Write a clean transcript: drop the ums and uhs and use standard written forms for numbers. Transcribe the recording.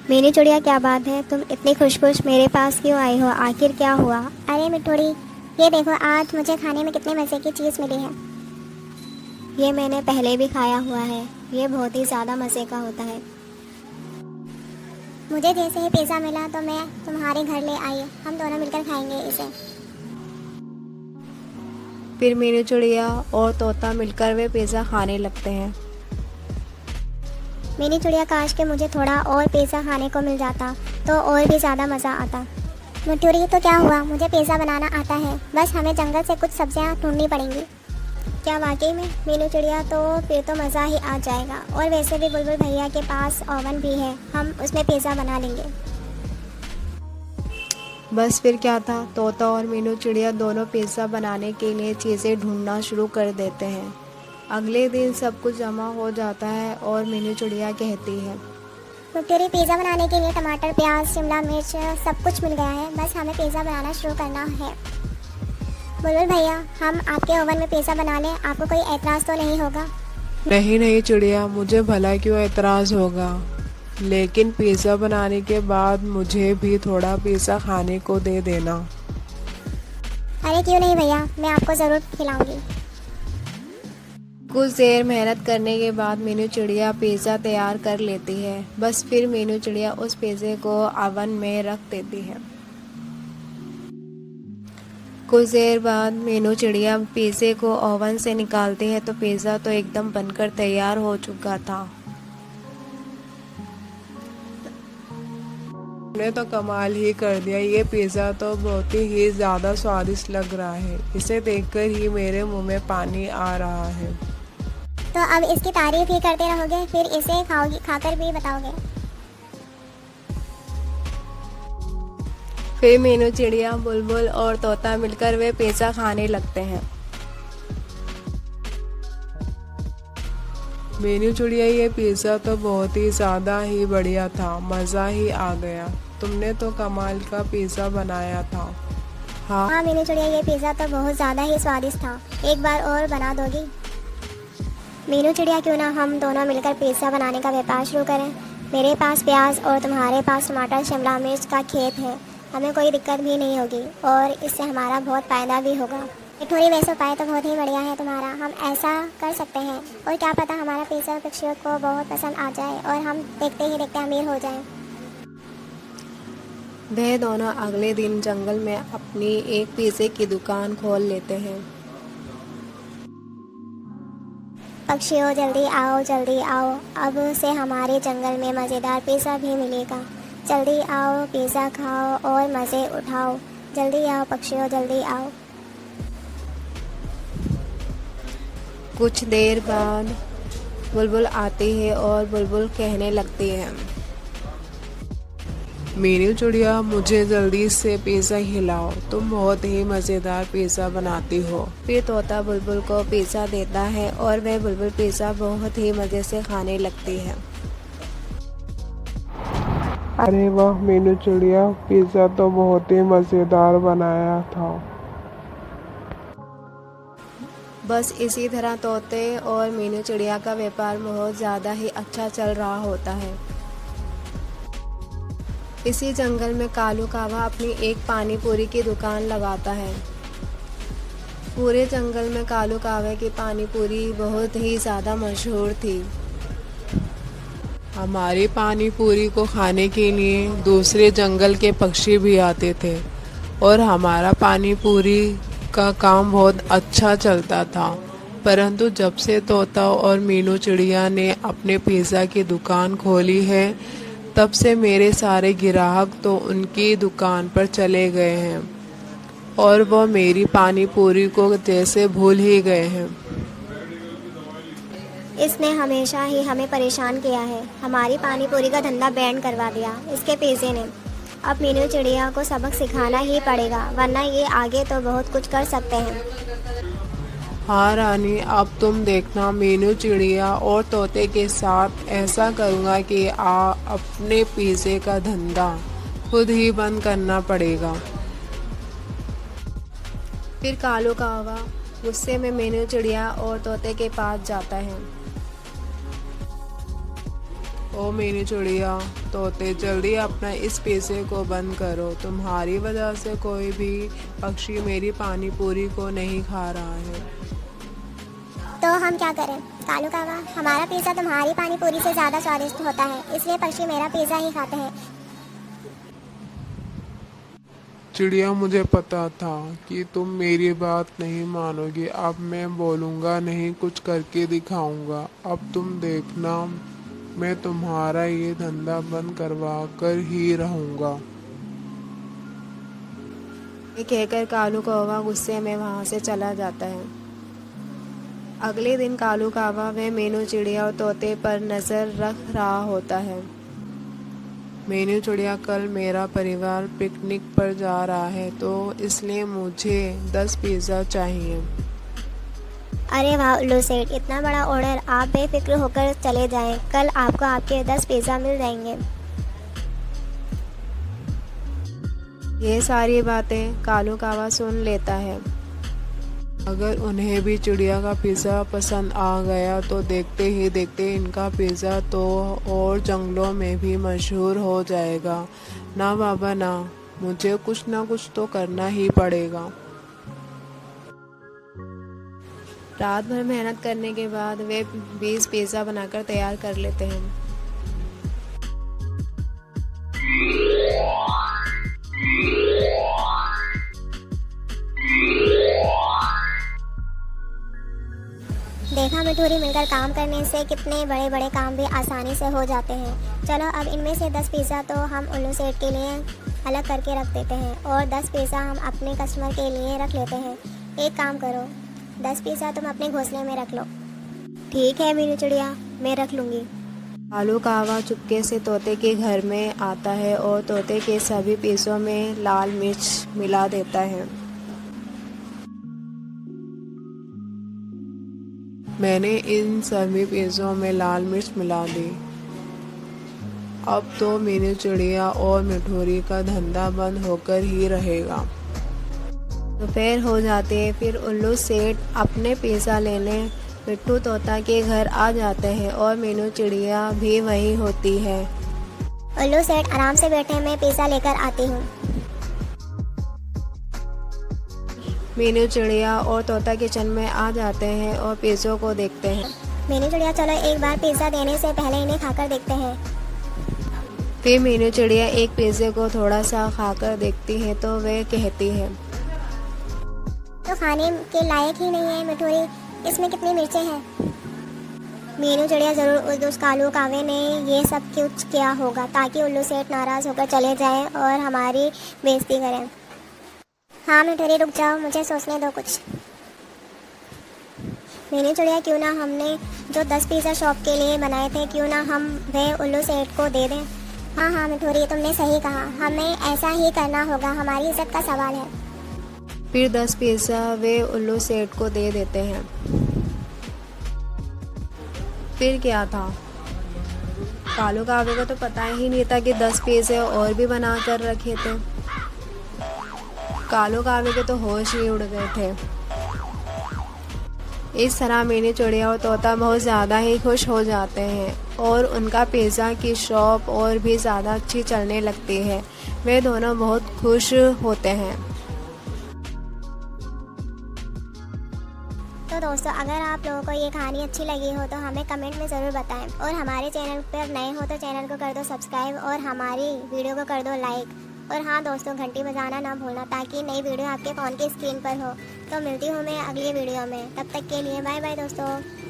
मीनू चिड़िया, क्या बात है, तुम इतनी खुश खुश मेरे पास क्यों आई हो? आखिर क्या हुआ? अरे मिठोड़ी, ये देखो आज मुझे खाने में कितने मज़े की चीज़ मिली है। ये मैंने पहले भी खाया हुआ है, ये बहुत ही ज़्यादा मज़े का होता है। मुझे जैसे ही पिज़्ज़ा मिला तो मैं तुम्हारे घर ले आई, हम दोनों मिलकर खाएंगे इसे। फिर मीनू चिड़िया और तोता मिलकर वे पिज़्ज़ा खाने लगते हैं। मीनू चिड़िया, काश के मुझे थोड़ा और पिज़्ज़ा खाने को मिल जाता तो और भी ज़्यादा मज़ा आता। मिठोड़ी, तो क्या हुआ, मुझे पिज़्ज़ा बनाना आता है, बस हमें जंगल से कुछ सब्जियां ढूंढनी पड़ेंगी। क्या वाकई में? मीनू चिड़िया, तो फिर तो मज़ा ही आ जाएगा। और वैसे भी बुलबुल भैया के पास ओवन भी है, हम उसमें पिज़्ज़ा बना लेंगे। बस फिर क्या था, तोता और मीनू चिड़िया दोनों पिज़्ज़ा बनाने के लिए चीज़ें ढूंढना शुरू कर देते हैं। अगले दिन सब कुछ जमा हो जाता है और मीनू चिड़िया कहती है, मिठोड़ी, पिज़्ज़ा बनाने के लिए टमाटर, प्याज, शिमला मिर्च सब कुछ मिल गया है, बस हमें पिज़्ज़ा बनाना शुरू करना है। बुलबुल भैया, हम आपके ओवन में पिज़्ज़ा बना लें, आपको कोई एतराज़ तो नहीं होगा? नहीं नहीं चिड़िया, मुझे भला क्यों एतराज़ होगा, लेकिन पिज़्ज़ा बनाने के बाद मुझे भी थोड़ा पिज़्ज़ा खाने को दे देना। अरे क्यों नहीं भैया, मैं आपको ज़रूर खिलाऊंगी। कुछ देर मेहनत करने के बाद मीनू चिड़िया पिज़्ज़ा तैयार कर लेती है। बस फिर मीनू चिड़िया उस पिज़्ज़े को ओवन में रख देती है। कुछ देर बाद मीनू चिड़िया पिज़्ज़े को ओवन से निकालती है तो पिज़्ज़ा तो एकदम बनकर तैयार हो चुका था। तुमने तो कमाल ही कर दिया, ये पिज़्ज़ा तो बहुत ही ज़्यादा स्वादिष्ट लग रहा है, इसे देखकर ही मेरे मुंह में पानी आ रहा है। तो अब इसकी तारीफ ही करते रहोगे, फिर इसे खाओगी, खाकर भी बताओगे? फिर मीनू चिड़िया, बुलबुल और तोता मिलकर वे पिज़्ज़ा खाने लगते हैं। मीनू चिड़िया, ये पिज़्ज़ा तो बहुत ही ज़्यादा ही बढ़िया था, मज़ा ही आ गया, तुमने तो कमाल का पिज़्ज़ा बनाया था। हाँ मीनू चिड़िया, ये पिज़्ज़ा तो बहुत ज़्यादा ही स्वादिष्ट था, एक बार और बना दोगी? मीनू चिड़िया, क्यों ना हम दोनों मिलकर पिज़्ज़ा बनाने का व्यापार शुरू करें। मेरे पास प्याज और तुम्हारे पास टमाटर शिमला मिर्च का खेत है, हमें कोई दिक्कत भी नहीं होगी और इससे हमारा बहुत फ़ायदा भी होगा। मिठोड़ी, वैसे उपाय तो बहुत ही बढ़िया है तुम्हारा, हम ऐसा कर सकते हैं, और क्या पता हमारा पिज़्ज़ा पक्षियों को बहुत पसंद आ जाए और हम देखते ही देखते अमीर हो जाएं। वह दोनों अगले दिन जंगल में अपनी एक पिज़्ज़े की दुकान खोल लेते हैं। पक्षियों जल्दी आओ, अब से हमारे जंगल में मज़ेदार पिज़्ज़ा भी मिलेगा। जल्दी आओ, पिज़्ज़ा खाओ और मज़े उठाओ। जल्दी आओ पक्षियों, जल्दी आओ। कुछ देर बाद बुलबुल आती है और बुलबुल कहने लगती है, मीनू चिड़िया, मुझे जल्दी से पिज़्ज़ा खिलाओ, तुम बहुत ही मज़ेदार पिज़्ज़ा बनाती हो। फिर तोता बुलबुल को पिज़्ज़ा देता है और वह बुलबुल पिज़्ज़ा बहुत ही मज़े से खाने लगती है। अरे वाह मीनू चिड़िया, पिज़्ज़ा तो बहुत ही मज़ेदार बनाया था। बस इसी तरह तोते और मीनू चिड़िया का व्यापार बहुत ज़्यादा ही अच्छा चल रहा होता है। इसी जंगल में कालू कावा अपनी एक पानी पूरी की दुकान लगाता है। पूरे जंगल में कालू कावे की पानी पूरी बहुत ही ज़्यादा मशहूर थी। हमारी पानी पूरी को खाने के लिए दूसरे जंगल के पक्षी भी आते थे और हमारा पानी पूरी का काम बहुत अच्छा चलता था, परंतु जब से तोता और मीनू चिड़िया ने अपने पिज़्ज़ा की दुकान खोली है, तब से मेरे सारे ग्राहक तो उनकी दुकान पर चले गए हैं और वो मेरी पानी पूरी को जैसे भूल ही गए हैं। इसने हमेशा ही हमें परेशान किया है, हमारी पानी पूरी का धंधा बैंड करवा दिया इसके पिज़्ज़े ने। अब मीनू चिड़िया को सबक सिखाना ही पड़ेगा, वरना ये आगे तो बहुत कुछ कर सकते हैं। हाँ रानी, अब तुम देखना, मीनू चिड़िया और तोते के साथ ऐसा करूँगा कि अपने पिज़्ज़े का धंधा खुद ही बंद करना पड़ेगा। फिर कालू कावा गुस्से में मीनू चिड़िया और तोते के पास जाता है। ओ मेरी चिड़िया तोते, जल्दी अपना इस पैसे को बंद करो। तुम्हारी वजह से कोई भी पक्षी मेरी पानी पूरी को नहीं खा रहा है। तो हम क्या करें कालू कावा, हमारा पिज़्ज़ा तुम्हारी पानी पूरी से ज़्यादा स्वादिष्ट होता है, इसलिए पक्षी मेरा पिज़्ज़ा ही खाते हैं। चिड़िया, मुझे पता था कि तुम मेरी बात नहीं मानोगी। अब मैं बोलूँगा नहीं, कुछ करके दिखाऊंगा। अब तुम देखना, मैं तुम्हारा ये धंधा बंद करवा कर ही रहूँगा। ये कहकर कालू कौवा गुस्से में वहाँ से चला जाता है। अगले दिन कालू कौवा वह मीनू चिड़िया और तोते पर नज़र रख रहा होता है। मीनू चिड़िया, कल मेरा परिवार पिकनिक पर जा रहा है, तो इसलिए मुझे 10 पिज़्ज़ा चाहिए। अरे वाह उल्लू सेठ, इतना बड़ा ऑर्डर, आप बेफिक्र होकर चले जाएं। कल आपको आपके 10 पिज़्ज़ा मिल जाएंगे। ये सारी बातें कालू कौवा सुन लेता है। अगर उन्हें भी चिड़िया का पिज़्ज़ा पसंद आ गया तो देखते ही देखते इनका पिज़्ज़ा तो और जंगलों में भी मशहूर हो जाएगा। ना बाबा ना, मुझे कुछ ना कुछ तो करना ही पड़ेगा। रात भर मेहनत करने के बाद वे 20 पिज़्ज़ा बनाकर तैयार कर लेते हैं। देखा मिठूरी, मिलकर काम करने से कितने बड़े बड़े काम भी आसानी से हो जाते हैं। चलो अब इनमें से 10 पिज़्ज़ा तो हम उल्लू सेठ के लिए अलग करके रख देते हैं और 10 पिज़्ज़ा हम अपने कस्टमर के लिए रख लेते हैं। एक काम करो, 10 पिज़्ज़ा तुम अपने घोंसले में रख लो। ठीक है मीनू चिड़िया, मैं रख लूँगी। कालू कौवा चुपके से तोते के घर में आता है और तोते के सभी पिज़्ज़ों में लाल मिर्च मिला देता है। मैंने इन सभी पिज़्ज़ों में लाल मिर्च मिला दी। अब तो मीनू चिड़िया और मिठोरी का धंधा बंद होकर ही रहेगा। दोपहर हो जाते है, फिर उल्लू सेठ अपने पिज़्ज़ा लेने मिट्ठू तोता के घर आ जाते हैं और मीनू चिड़िया भी वही होती है। उल्लू सेठ आराम से बैठे, मैं पिज़्ज़ा लेकर आती हूँ। मीनू चिड़िया और तोता किचन में आ जाते हैं और पिज़्ज़ों को देखते हैं। मीनू चिड़िया, चलो एक बार पिज़्ज़ा देने से पहले इन्हें खाकर देखते हैं। फिर मीनू चिड़िया एक पिज़्ज़े को थोड़ा सा खाकर देखती है तो वह कहती है, तो खाने के लायक ही नहीं है मिठोरी, इसमें कितनी मिर्चें हैं। मीनू चिड़िया, ज़रूर उस कालू कावे ने ये सब कुछ किया होगा ताकि उल्लू सेठ नाराज़ होकर चले जाएं और हमारी बेइज्जती करें। हाँ मिठोरी, रुक जाओ, मुझे सोचने दो कुछ। मीनू चिड़िया, क्यों ना हमने जो 10 पिज़्ज़ा शॉप के लिए बनाए थे, क्यों ना हम वह उल्लू सेठ को दे दें। हाँ हाँ मिठोरी, तुमने सही कहा, हमें ऐसा ही करना होगा, हमारी इज्जत का सवाल है। फिर 10 पिज़्ज़ा वे उल्लू सेठ को दे देते हैं। फिर क्या था, कालू कावे को तो पता ही नहीं था कि 10 पिज़्ज़े और भी बना कर रखे थे। कालू कावे के तो होश ही उड़ गए थे। इस तरह मीनू चिड़िया और तोता बहुत ज़्यादा ही खुश हो जाते हैं और उनका पिज़्ज़ा की शॉप और भी ज़्यादा अच्छी चलने लगती है। वे दोनों बहुत खुश होते हैं। तो दोस्तों, अगर आप लोगों को ये कहानी अच्छी लगी हो तो हमें कमेंट में ज़रूर बताएं और हमारे चैनल पर नए हो तो चैनल को कर दो सब्सक्राइब और हमारी वीडियो को कर दो लाइक। और हाँ दोस्तों, घंटी बजाना ना भूलना ताकि नई वीडियो आपके फ़ोन की स्क्रीन पर हो। तो मिलती हूँ मैं अगली वीडियो में, तब तक के लिए बाय बाय दोस्तों।